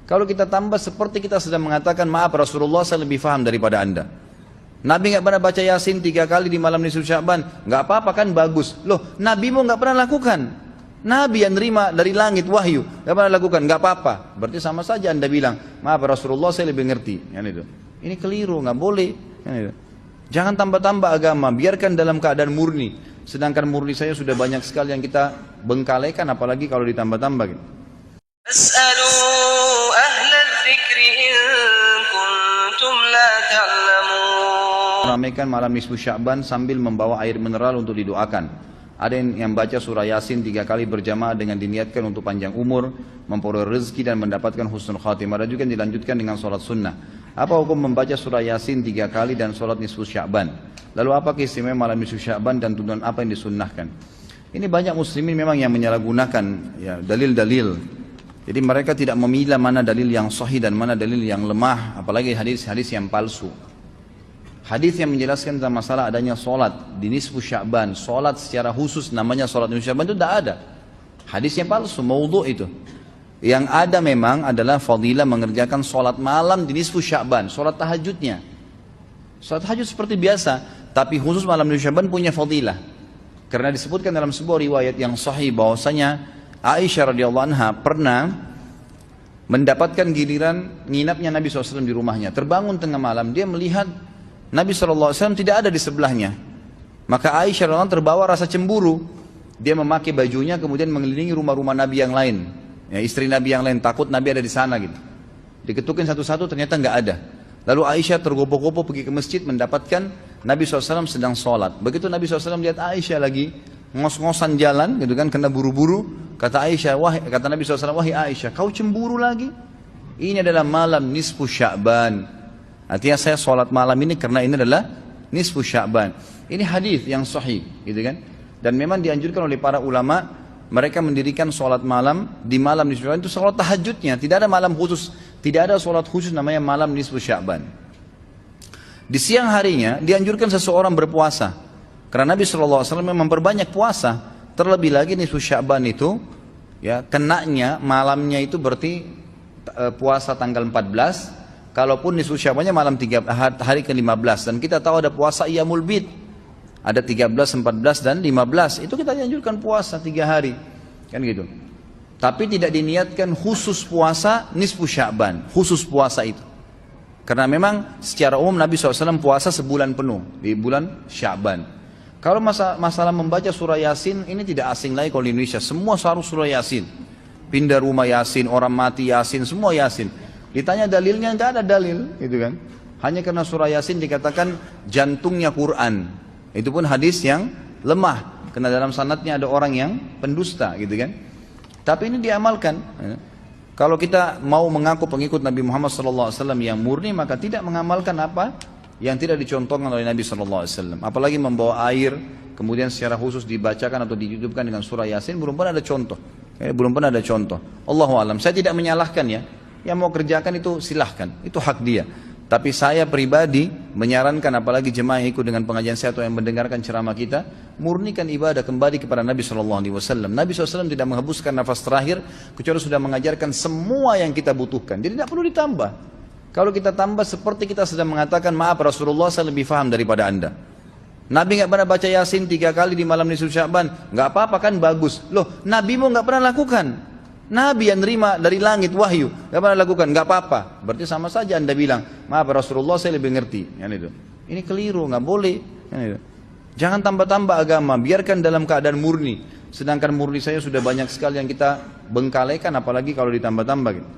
Kalau kita tambah seperti kita sedang mengatakan, maaf Rasulullah saya lebih paham daripada anda. Nabi nggak pernah baca Yasin 3 kali di malam nisfu Sya'ban, nggak apa-apa kan, bagus. Loh, Nabi mau nggak pernah lakukan. Nabi yang nerima dari langit wahyu, nggak pernah lakukan, nggak apa-apa. Berarti sama saja anda bilang, maaf Rasulullah saya lebih ngerti. Kan itu. Ini keliru, nggak boleh. Kan itu. Jangan tambah-tambah agama, biarkan dalam keadaan murni. Sedangkan murni saya sudah banyak sekali yang kita bengkalekan, apalagi kalau ditambah-tambah. Gitu. As'alu ahla dzikri in kuntum la ta'lamun. Ramaikan malam nisfu Sya'ban sambil membawa air mineral untuk didoakan. Ada yang baca surah Yasin 3 kali berjamaah dengan diniatkan untuk panjang umur, memperoleh rezeki dan mendapatkan husnul khatimah. Ada juga yang dilanjutkan dengan sholat sunnah. Apa hukum membaca surah Yasin 3 kali dan sholat nisfu Sya'ban? Lalu apa keistimewaan malam nisfu Sya'ban dan tuntunan apa yang disunnahkan? Ini banyak muslimin memang yang menyalahgunakan ya, dalil-dalil. Jadi mereka tidak memilah mana dalil yang sahih dan mana dalil yang lemah, apalagi hadis-hadis yang palsu. Hadis yang menjelaskan tentang masalah adanya solat di nisfu Sya'ban, solat secara khusus namanya solat nisfu Sya'ban itu tidak ada. Hadisnya palsu, maudhu' itu. Yang ada memang adalah fadilah mengerjakan solat malam di nisfu Sya'ban, solat tahajudnya. Solat tahajud seperti biasa, tapi khusus malam nisfu Sya'ban punya fadilah. Karena disebutkan dalam sebuah riwayat yang sahih bahwasanya Aisyah radhiyallahu anha pernah mendapatkan giliran nginapnya Nabi SAW di rumahnya. Terbangun tengah malam, dia melihat Nabi SAW tidak ada di sebelahnya. Maka Aisyah radhiyallahu anha terbawa rasa cemburu. Dia memakai bajunya kemudian mengelilingi rumah-rumah Nabi yang lain. Ya, istri Nabi yang lain, takut Nabi ada di sana gitu. Diketukin satu-satu, ternyata nggak ada. Lalu Aisyah tergopoh-gopoh pergi ke masjid mendapatkan Nabi SAW sedang sholat. Begitu Nabi SAW lihat Aisyah lagi ngos-ngosan jalan gitu kan, kena buru-buru, kata Aisyah, kata Nabi SAW, wahai Aisyah, kau cemburu lagi? Ini adalah malam nisfu Sya'ban. Artinya saya sholat malam ini karena ini adalah nisfu Sya'ban. Ini hadis yang sahih gitu kan. Dan memang dianjurkan oleh para ulama, mereka mendirikan sholat malam di malam nisfu Sya'ban itu sholat tahajudnya. Tidak ada malam khusus, tidak ada sholat khusus namanya malam nisfu Sya'ban. Di siang harinya dianjurkan seseorang berpuasa. Karena Nabi SAW memperbanyak puasa. Terlebih lagi nisfu Sya'ban itu ya, kenanya malamnya itu berarti puasa tanggal 14. Kalaupun nisfu Sya'bannya malam hari ke-15. Dan kita tahu ada puasa Iyamul Bid. Ada 13, 14 dan 15. Itu kita dianjurkan puasa 3 hari. Kan gitu. Tapi tidak diniatkan khusus puasa nisfu Sya'ban. Khusus puasa itu. Karena memang secara umum Nabi SAW puasa sebulan penuh. Di bulan Sya'ban. Kalau masalah membaca surah Yasin, ini tidak asing lagi kalau di Indonesia. Semua harus surah Yasin. Pindah rumah Yasin, orang mati Yasin, semua Yasin. Ditanya dalilnya, tidak ada dalil. Gitu kan. Hanya karena surah Yasin dikatakan jantungnya Quran. Itu pun hadis yang lemah. Karena dalam sanadnya ada orang yang pendusta. Gitu kan. Tapi ini diamalkan. Kalau kita mau mengaku pengikut Nabi Muhammad SAW yang murni, maka tidak mengamalkan apa yang tidak dicontohkan oleh Nabi SAW. Apalagi membawa air, kemudian secara khusus dibacakan atau ditutupkan dengan surah Yasin, belum pernah ada contoh. Belum pernah ada contoh. Allahu a'lam. Saya tidak menyalahkan ya. Yang mau kerjakan itu silahkan. Itu hak dia. Tapi saya pribadi menyarankan, apalagi jemaah yang ikut dengan pengajian saya atau yang mendengarkan ceramah kita, murnikan ibadah kembali kepada Nabi SAW. Nabi SAW tidak menghembuskan nafas terakhir kecuali sudah mengajarkan semua yang kita butuhkan. Jadi tidak perlu ditambah. Kalau kita tambah seperti kita sedang mengatakan, maaf Rasulullah saya lebih paham daripada anda. Nabi nggak pernah baca Yasin 3 kali di malam nisfu Sya'ban, nggak apa-apa kan, bagus. Loh, Nabi mau nggak pernah lakukan. Nabi yang nerima dari langit wahyu, nggak pernah lakukan, nggak apa-apa. Berarti sama saja anda bilang, maaf Rasulullah saya lebih ngerti. Kan itu. Ini keliru, nggak boleh. Kan itu. Jangan tambah-tambah agama, biarkan dalam keadaan murni. Sedangkan murni saya sudah banyak sekali yang kita bengkalekan, apalagi kalau ditambah-tambah. Gitu.